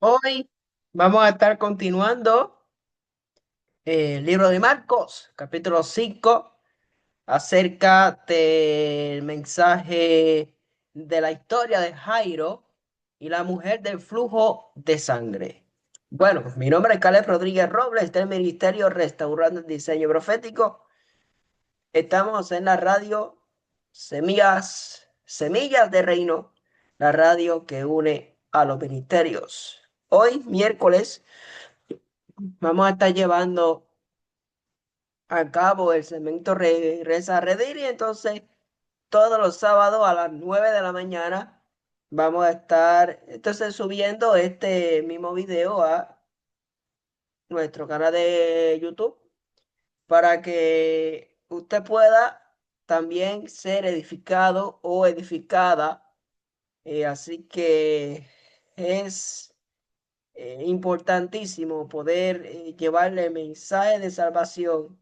Hoy vamos a estar continuando el libro de Marcos, capítulo 5, acerca del mensaje de la historia de Jairo y la mujer del flujo de sangre. Bueno, mi nombre es Caleb Rodríguez Robles, del Ministerio Restaurando el Diseño Profético. Estamos en la radio Semillas de Reino, la radio que une a los ministerios. Hoy, miércoles, vamos a estar llevando a cabo el segmento Regresa a Redir y entonces todos los sábados a las 9 de la mañana vamos a estar entonces subiendo este mismo video a nuestro canal de YouTube para que usted pueda también ser edificado o edificada. Así que es importantísimo poder llevarle mensaje de salvación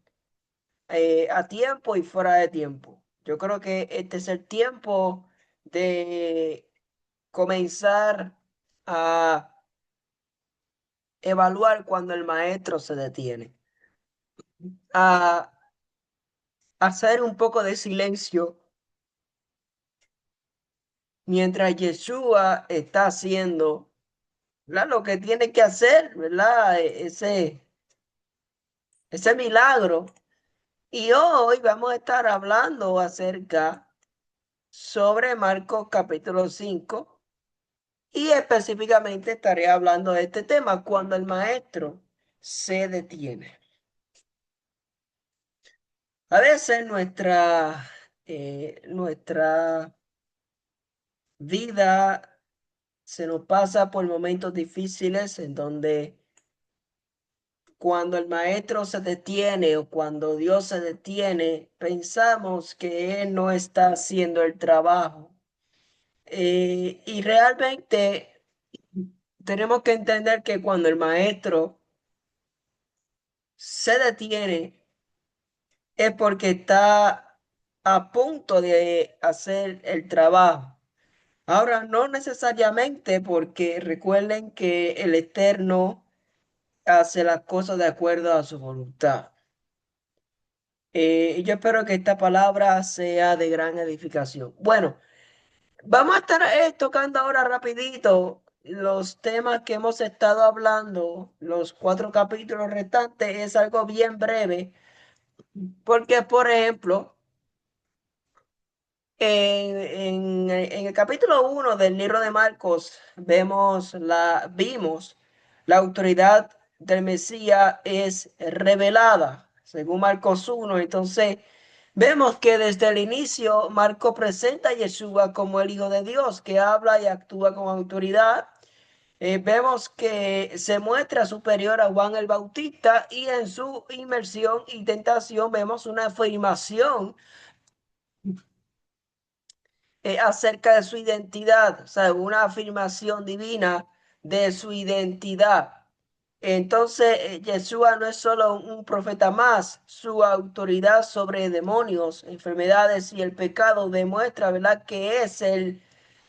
a tiempo y fuera de tiempo. Yo creo que este es el tiempo de comenzar a evaluar cuando el maestro se detiene, a hacer un poco de silencio mientras Yeshua está haciendo, ¿verdad? Lo que tiene que hacer, ¿verdad? Ese milagro. Y hoy vamos a estar hablando acerca sobre Marcos capítulo 5. Y específicamente estaré hablando de este tema cuando el maestro se detiene. A veces nuestra vida se nos pasa por momentos difíciles en donde cuando el maestro se detiene o cuando Dios se detiene, pensamos que Él no está haciendo el trabajo. Y realmente tenemos que entender que cuando el maestro se detiene, es porque está a punto de hacer el trabajo. Ahora, no necesariamente porque recuerden que el Eterno hace las cosas de acuerdo a su voluntad. Yo espero que esta palabra sea de gran edificación. Bueno, vamos a estar tocando ahora rapidito los temas que hemos estado hablando, los 4 capítulos restantes. Es algo bien breve, porque, por ejemplo, en el capítulo 1 del libro de Marcos vimos la autoridad del Mesías es revelada, según Marcos 1. Entonces, vemos que desde el inicio Marcos presenta a Yeshua como el Hijo de Dios, que habla y actúa con autoridad. Vemos que se muestra superior a Juan el Bautista y en su inmersión y tentación vemos una afirmación acerca de su identidad, o sea, una afirmación divina de su identidad. Entonces, Yeshua no es solo un profeta más, su autoridad sobre demonios, enfermedades y el pecado demuestra, ¿verdad?, que es el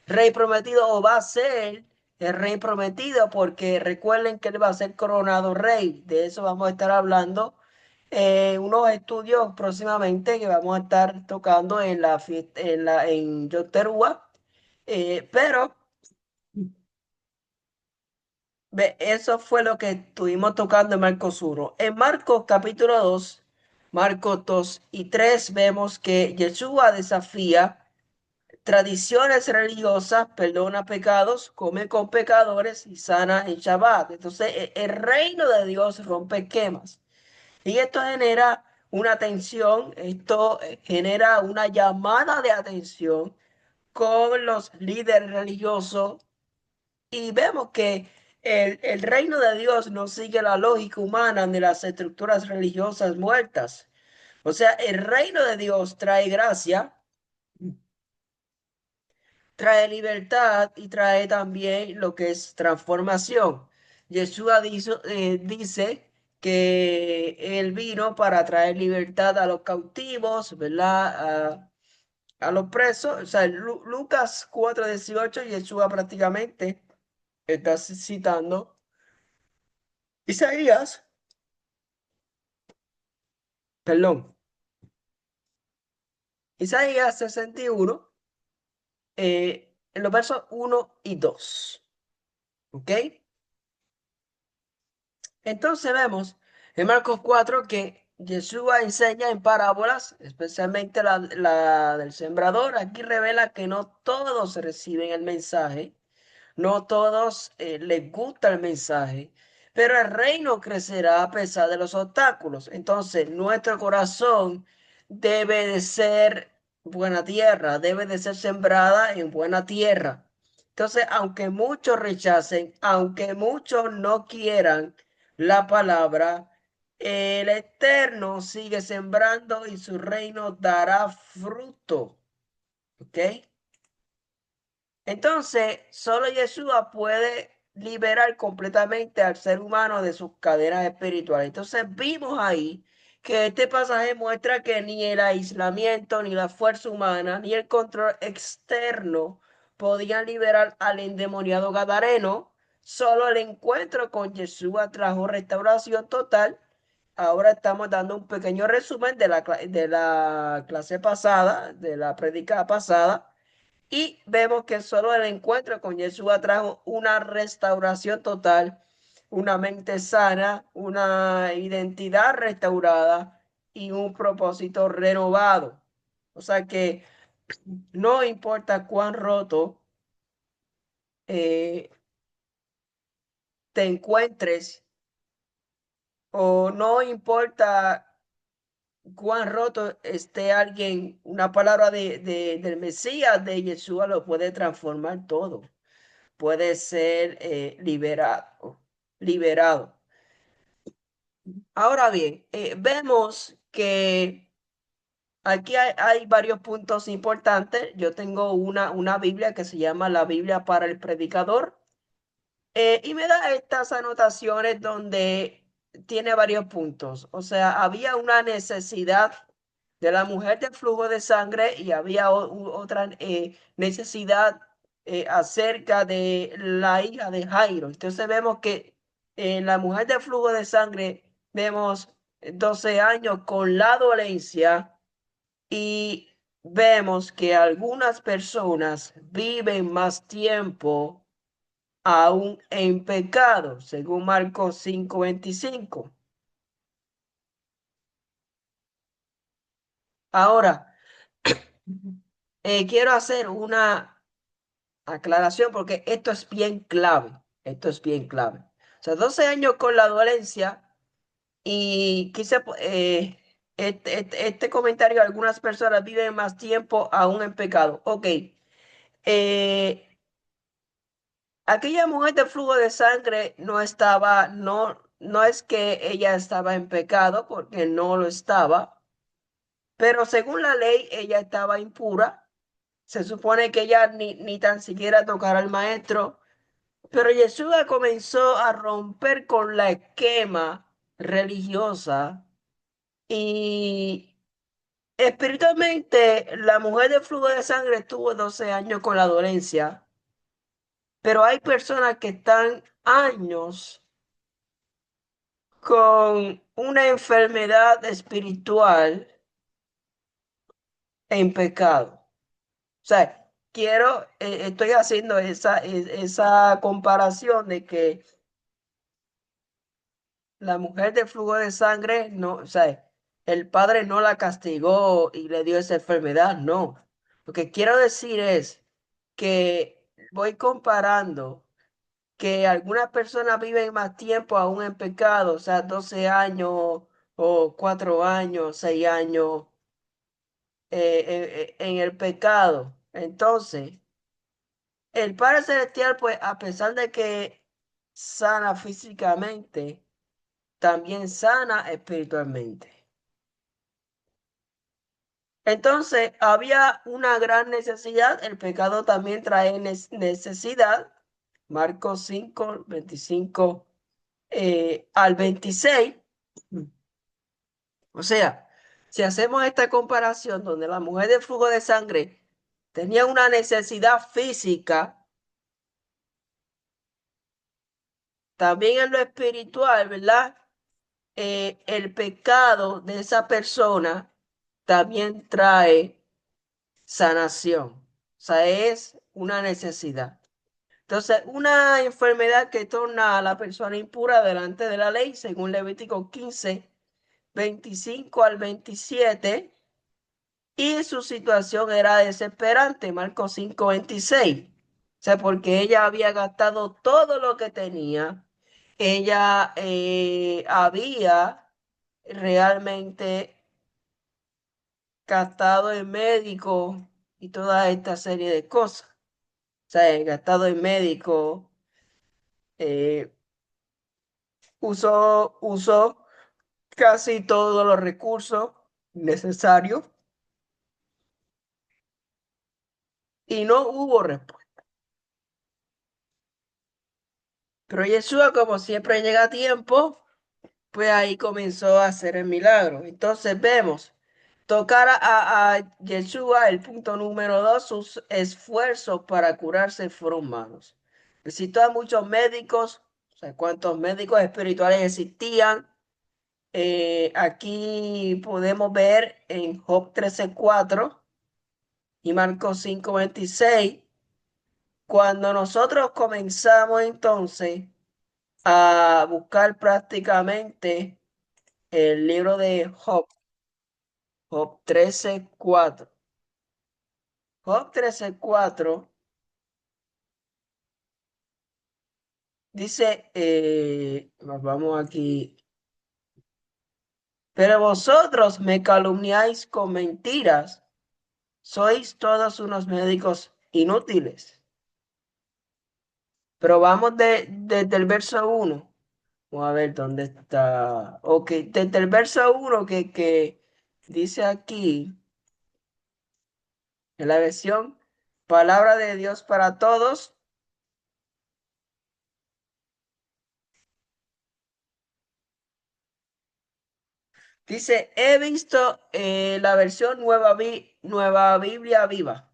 rey prometido o va a ser el rey prometido, porque recuerden que él va a ser coronado rey. De eso vamos a estar hablando unos estudios próximamente que vamos a estar tocando en la fiesta, en Yoterúa. Pero eso fue lo que estuvimos tocando en Marcos 1. En Marcos capítulo 2, Marcos 2 y 3, vemos que Yeshua desafía tradiciones religiosas, perdona pecados, come con pecadores y sana en Shabbat. Entonces, el reino de Dios rompe esquemas. Y esto genera una tensión, esto genera una llamada de atención con los líderes religiosos y vemos que el reino de Dios no sigue la lógica humana de las estructuras religiosas muertas. O sea, el reino de Dios trae gracia, trae libertad y trae también lo que es transformación. Yeshua dice que él vino para traer libertad a los cautivos, ¿verdad? A los presos. O sea, Lucas 4:18, Yeshua prácticamente está citando Isaías, perdón, Isaías 61, en los versos 1 y 2. ¿Ok? Entonces vemos en Marcos 4 que Yeshua enseña en parábolas, especialmente la del sembrador. Aquí revela que no todos reciben el mensaje. No todos les gusta el mensaje, pero el reino crecerá a pesar de los obstáculos. Entonces, nuestro corazón debe de ser buena tierra, debe de ser sembrada en buena tierra. Entonces, aunque muchos rechacen, aunque muchos no quieran la palabra, el Eterno sigue sembrando y su reino dará fruto. ¿Ok? Entonces, solo Yeshua puede liberar completamente al ser humano de sus cadenas espirituales. Entonces, vimos ahí que este pasaje muestra que ni el aislamiento, ni la fuerza humana, ni el control externo podían liberar al endemoniado gadareno. Solo el encuentro con Yeshua trajo restauración total. Ahora estamos dando un pequeño resumen de la clase pasada, de la prédica pasada. Y vemos que solo el encuentro con Yeshua trajo una restauración total, una mente sana, una identidad restaurada y un propósito renovado. O sea que no importa cuán roto eh, te encuentres o no importa cuán roto esté alguien, una palabra del Mesías, de Yeshua, lo puede transformar todo. Puede ser liberado. Ahora bien, vemos que aquí hay varios puntos importantes. Yo tengo una Biblia que se llama la Biblia para el Predicador, y me da estas anotaciones donde tiene varios puntos. O sea, había una necesidad de la mujer del flujo de sangre y había otra necesidad acerca de la hija de Jairo. Entonces vemos que en la mujer del flujo de sangre vemos 12 años con la dolencia, y vemos que algunas personas viven más tiempo aún en pecado, según Marcos 5:25. Ahora, quiero hacer una aclaración porque esto es bien clave. Esto es bien clave. O sea, 12 años con la dolencia, y este comentario, algunas personas viven más tiempo aún en pecado. Ok, aquella mujer de flujo de sangre no estaba, no es que ella estaba en pecado, porque no lo estaba, pero según la ley ella estaba impura. Se supone que ella ni tan siquiera tocara al maestro, pero Yeshua comenzó a romper con la esquema religiosa, y espiritualmente la mujer de flujo de sangre estuvo 12 años con la dolencia, pero hay personas que están años con una enfermedad espiritual en pecado. O sea, estoy haciendo esa comparación de que la mujer de flujo de sangre, no, o sea, el padre no la castigó y le dio esa enfermedad, no. Lo que quiero decir es que voy comparando que algunas personas viven más tiempo aún en pecado, o sea, 12 años o 4 años, 6 años en el pecado. Entonces, el Padre Celestial, pues, a pesar de que sana físicamente, también sana espiritualmente. Entonces, había una gran necesidad. El pecado también trae necesidad. Marcos 5:25 al 26. O sea, si hacemos esta comparación donde la mujer de flujo de sangre tenía una necesidad física, también en lo espiritual, ¿verdad? El pecado de esa persona también trae sanación. O sea, es una necesidad. Entonces, una enfermedad que torna a la persona impura delante de la ley, según Levítico 15, 25 al 27, y su situación era desesperante, Marcos 5, 26. O sea, porque ella había gastado todo lo que tenía, ella había realmente gastado en médico y toda esta serie de cosas. O sea, gastado en médico, eh, usó casi todos los recursos necesarios y no hubo respuesta. Pero Yeshua, como siempre llega a tiempo, pues ahí comenzó a hacer el milagro. Entonces vemos, tocar a Yeshua, el punto número 2, sus esfuerzos para curarse fueron malos. Visitó a muchos médicos, o sea, cuántos médicos espirituales existían. Aquí podemos ver en Job 13:4 y Marcos 5:26, cuando nosotros comenzamos entonces a buscar prácticamente el libro de Job 13:4. Job 13:4 dice, vamos aquí, pero vosotros me calumniáis con mentiras, sois todos unos médicos inútiles. Pero vamos desde el verso 1. Vamos a ver dónde está. Ok, desde el verso 1 que dice aquí, en la versión Palabra de Dios para Todos, dice, he visto la versión Nueva Biblia Viva.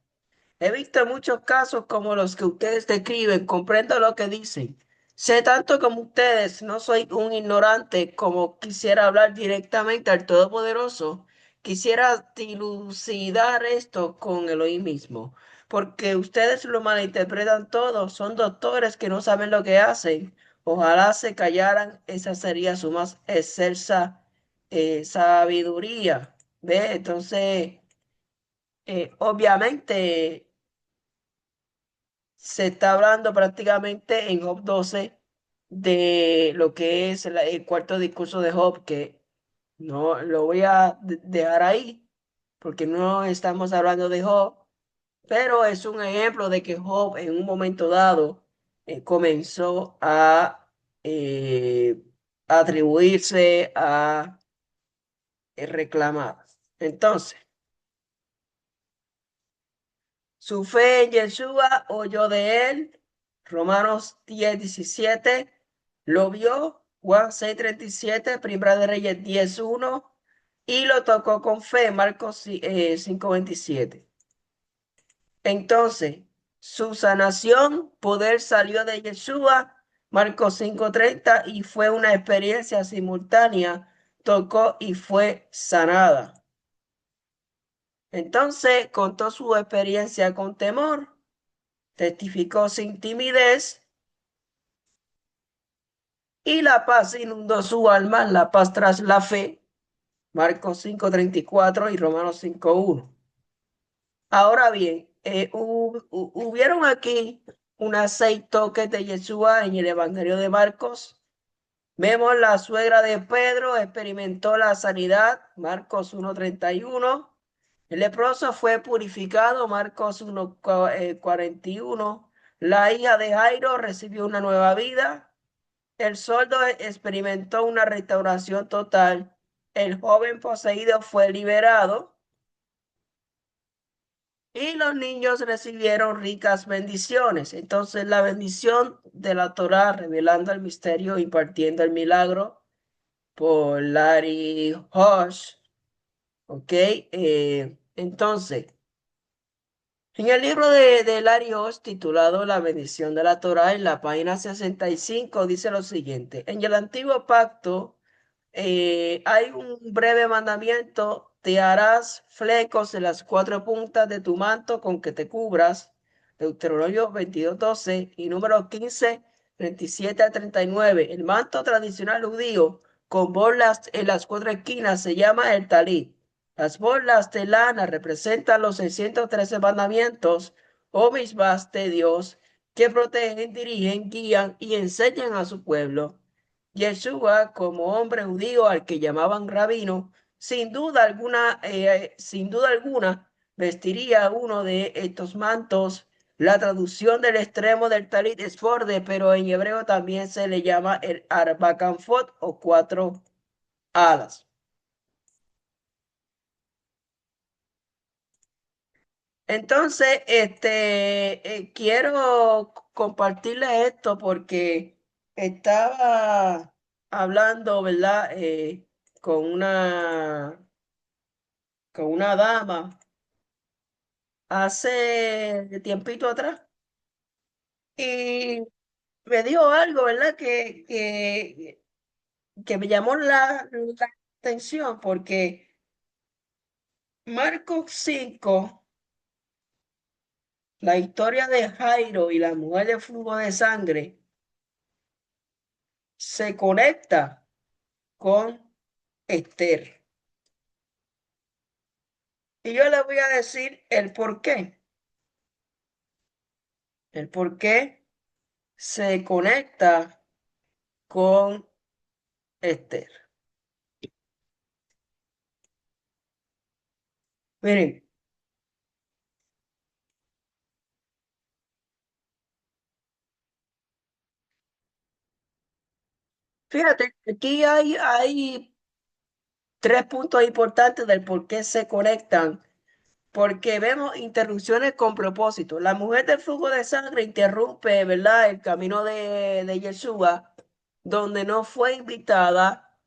He visto muchos casos como los que ustedes describen, comprendo lo que dicen. Sé tanto como ustedes, no soy un ignorante como quisiera hablar directamente al Todopoderoso. Quisiera dilucidar esto con Elohim mismo, porque ustedes lo malinterpretan todo, son doctores que no saben lo que hacen. Ojalá se callaran, esa sería su más excelsa sabiduría. ¿Ve? Entonces, obviamente se está hablando prácticamente en Job 12 de lo que es el cuarto discurso de Job, que no lo voy a dejar ahí, porque no estamos hablando de Job, pero es un ejemplo de que Job en un momento dado comenzó a eh, atribuirse a reclamar. Entonces, su fe en Yeshua oyó de él, Romanos 10:17, lo vio, Juan 6:37, Primera de Reyes 10:1, y lo tocó con fe, Marcos 5:27. Entonces, su sanación, poder salió de Yeshua, Marcos 5:30, y fue una experiencia simultánea, tocó y fue sanada. Entonces, contó su experiencia con temor, testificó sin timidez y la paz inundó su alma, la paz tras la fe, Marcos 5:34 y Romanos 5:1. Ahora bien, hubieron aquí unas 6 toques de Yeshua en el Evangelio de Marcos. Vemos la suegra de Pedro experimentó la sanidad, Marcos 1:31. El leproso fue purificado, Marcos 1:41. La hija de Jairo recibió una nueva vida. El sordo experimentó una restauración total. El joven poseído fue liberado y los niños recibieron ricas bendiciones. Entonces la bendición de la Torá revelando el misterio, impartiendo el milagro por Larry Hodge. ¿Ok? Entonces, En el libro de Larios, titulado La bendición de la Torá, en la página 65, dice lo siguiente: en el antiguo pacto hay un breve mandamiento: te harás flecos en las cuatro puntas de tu manto con que te cubras. Deuteronomio 22:12 y número 15, 37 a 39. El manto tradicional judío con borlas en las cuatro esquinas se llama el talit. Las borlas de lana representan los 613 mandamientos o misbás de Dios que protegen, dirigen, guían y enseñan a su pueblo. Yeshua, como hombre judío al que llamaban rabino, sin duda alguna, vestiría uno de estos mantos. La traducción del extremo del talit es borde, pero en hebreo también se le llama el arbacanfot o cuatro alas. Entonces, quiero compartirles esto porque estaba hablando, ¿verdad? Con con una dama hace tiempito atrás y me dijo algo, ¿verdad? Que me llamó la atención porque Marcos 5, la historia de Jairo y la mujer de flujo de sangre, se conecta con Esther. Y yo le voy a decir el por qué. El por qué se conecta con Esther. Miren, fíjate, aquí hay tres puntos importantes del por qué se conectan. Porque vemos interrupciones con propósito. La mujer del flujo de sangre interrumpe, ¿verdad?, el camino de Yeshua, donde no fue invitada,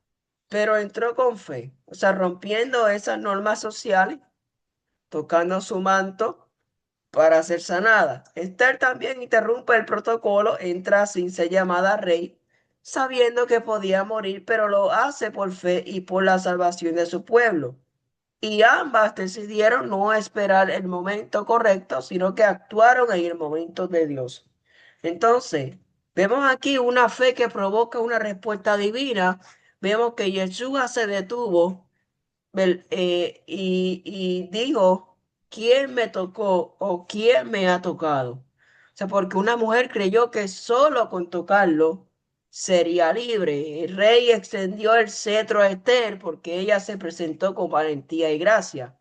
pero entró con fe. O sea, rompiendo esas normas sociales, tocando su manto para ser sanada. Esther también interrumpe el protocolo, entra sin ser llamada rey, sabiendo que podía morir, pero lo hace por fe y por la salvación de su pueblo. Y ambas decidieron no esperar el momento correcto, sino que actuaron en el momento de Dios. Entonces, vemos aquí una fe que provoca una respuesta divina. Vemos que Yeshua se detuvo y dijo, ¿quién me tocó o quién me ha tocado? O sea, porque una mujer creyó que solo con tocarlo sería libre. El rey extendió el cetro a Esther porque ella se presentó con valentía y gracia.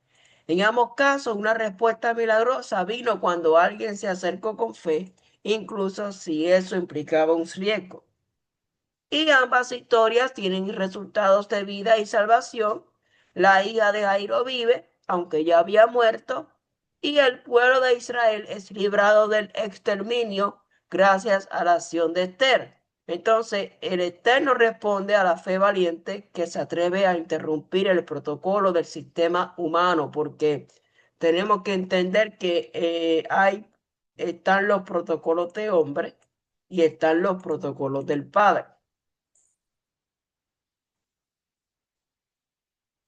En ambos casos, una respuesta milagrosa vino cuando alguien se acercó con fe, incluso si eso implicaba un riesgo. Y ambas historias tienen resultados de vida y salvación. La hija de Jairo vive, aunque ya había muerto, y el pueblo de Israel es librado del exterminio gracias a la acción de Esther. Entonces, el Eterno responde a la fe valiente que se atreve a interrumpir el protocolo del sistema humano, porque tenemos que entender que están los protocolos de hombre y están los protocolos del Padre.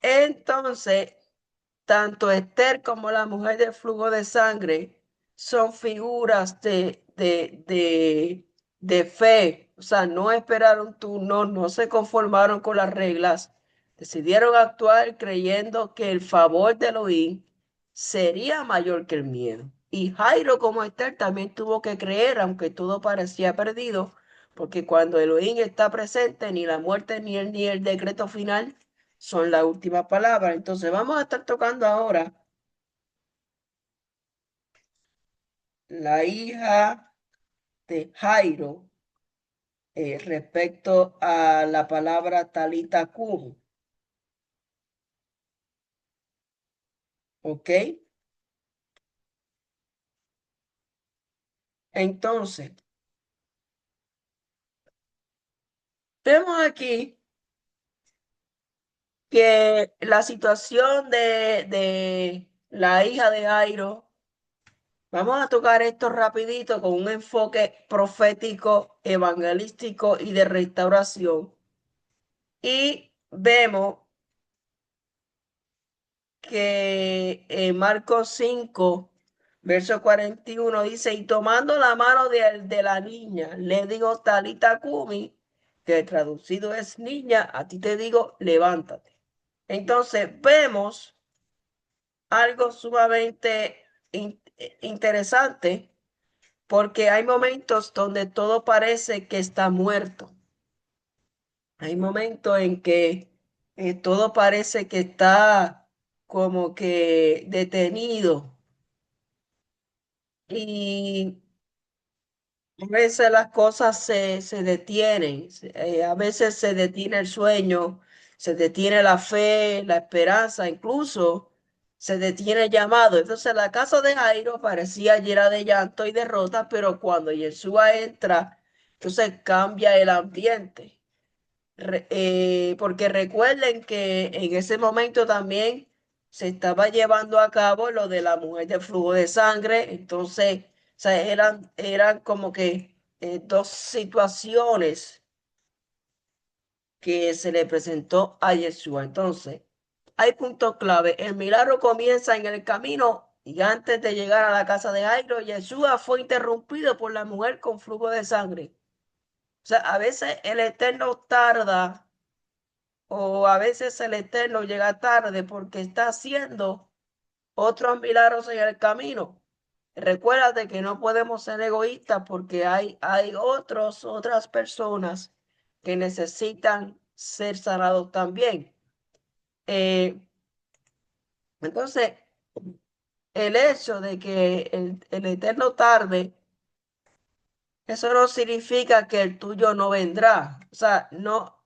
Entonces, tanto Esther como la mujer del flujo de sangre son figuras de fe. O sea, no esperaron turno, no se conformaron con las reglas, decidieron actuar creyendo que el favor de Elohim sería mayor que el miedo. Y Jairo, como Esther, también tuvo que creer, aunque todo parecía perdido, porque cuando Elohim está presente, ni la muerte ni el decreto final son la última palabra. Entonces vamos a estar tocando ahora la hija de Jairo respecto a la palabra Talita Kum, ¿ok? Entonces, vemos aquí que la situación de la hija de Jairo Vamos a tocar esto rapidito con un enfoque profético, evangelístico y de restauración. Y vemos que en Marcos 5, verso 41 dice, y tomando la mano de la niña, le digo, Talita Kumi, que traducido es niña, a ti te digo, levántate. Entonces vemos algo sumamente interesante porque hay momentos donde todo parece que está muerto. Hay momentos en que todo parece que está como que detenido y a veces las cosas se detienen, a veces se detiene el sueño, se detiene la fe, la esperanza, incluso se detiene el llamado. Entonces la casa de Jairo parecía llena de llanto y derrota, pero cuando Yeshua entra, entonces cambia el ambiente. Porque recuerden que en ese momento también se estaba llevando a cabo lo de la mujer de flujo de sangre, entonces, o sea, eran como que dos situaciones que se le presentó a Yeshua. Entonces, hay puntos clave. El milagro comienza en el camino y antes de llegar a la casa de Jairo, Yeshua fue interrumpido por la mujer con flujo de sangre. O sea, a veces el Eterno tarda o a veces el Eterno llega tarde porque está haciendo otros milagros en el camino. Recuérdate que no podemos ser egoístas porque hay otras personas que necesitan ser sanados también. Eh, entonces, el hecho de que el Eterno tarde, eso no significa que el tuyo no vendrá. O sea, no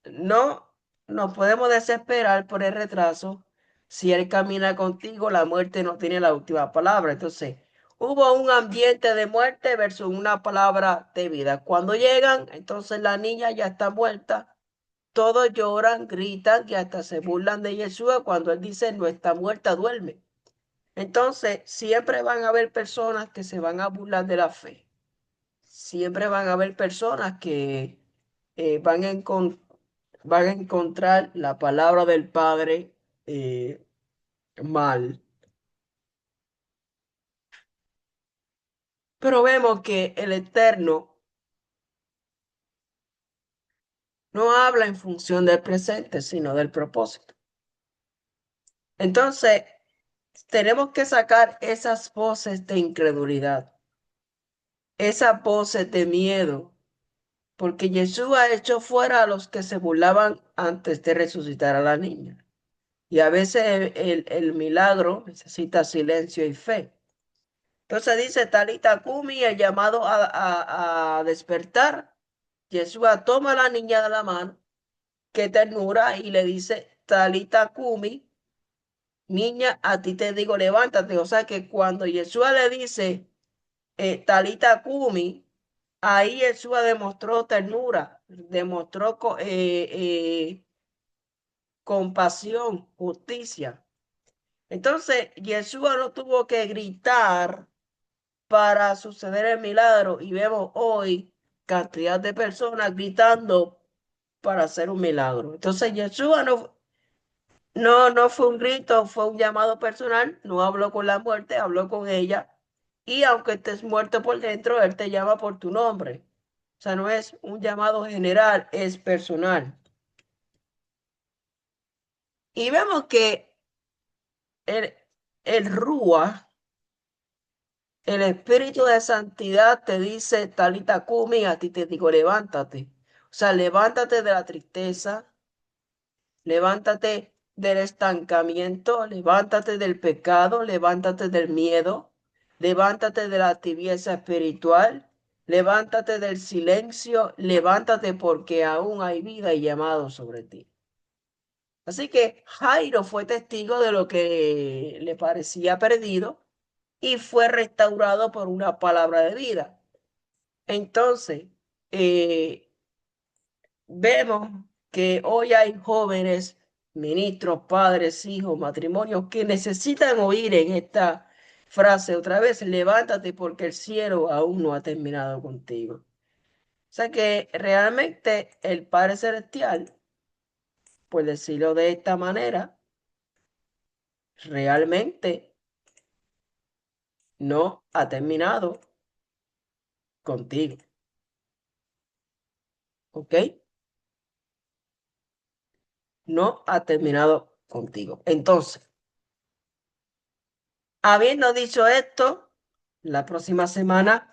nos podemos desesperar por el retraso. Si Él camina contigo, la muerte no tiene la última palabra. Entonces, hubo un ambiente de muerte versus una palabra de vida. Cuando llegan, entonces la niña ya está muerta. Todos lloran, gritan y hasta se burlan de Yeshua cuando Él dice, no está muerta, duerme. Entonces, siempre van a haber personas que se van a burlar de la fe. Siempre van a haber personas que van a encontrar la palabra del Padre eh, mal. Pero vemos que el Eterno no habla en función del presente, sino del propósito. Entonces, tenemos que sacar esas voces de incredulidad, esas voces de miedo, porque Jesús ha hecho fuera a los que se burlaban antes de resucitar a la niña. Y a veces el milagro necesita silencio y fe. Entonces dice Talita Kumi, el llamado a despertar. Yeshua toma a la niña de la mano, qué ternura, y le dice, Talita Kumi, niña, a ti te digo, levántate. O sea que cuando Yeshua le dice, Talita Kumi, ahí Yeshua demostró ternura, demostró compasión, justicia. Entonces, Yeshua no tuvo que gritar para suceder el milagro y vemos hoy cantidad de personas gritando para hacer un milagro. Entonces, Yeshua no fue un grito, fue un llamado personal, no habló con la muerte, habló con ella y aunque estés muerto por dentro, Él te llama por tu nombre. O sea, no es un llamado general, es personal. Y vemos que el, el Rúa, el espíritu de santidad te dice, Talita Kumi, a ti te digo, levántate. O sea, levántate de la tristeza, levántate del estancamiento, levántate del pecado, levántate del miedo, levántate de la tibieza espiritual, levántate del silencio, levántate porque aún hay vida y llamado sobre ti. Así que Jairo fue testigo de lo que le parecía perdido y fue restaurado por una palabra de vida. Entonces, eh, vemos que hoy hay jóvenes, ministros, padres, hijos, matrimonios que necesitan oír en esta frase otra vez, levántate porque el cielo aún no ha terminado contigo. O sea que realmente el Padre Celestial, por decirlo de esta manera, realmente no ha terminado contigo. ¿Ok? No ha terminado contigo. Entonces, habiendo dicho esto, la próxima semana,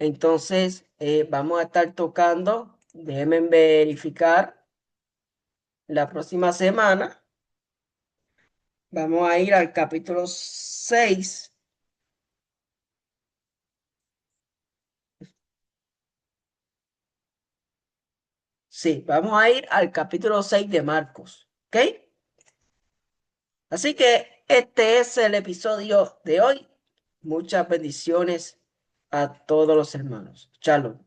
entonces vamos a estar tocando, déjenme verificar, la próxima semana vamos a ir al capítulo 6. Sí, vamos a ir al capítulo 6 de Marcos. ¿Ok? Así que este es el episodio de hoy. Muchas bendiciones a todos los hermanos. Shalom.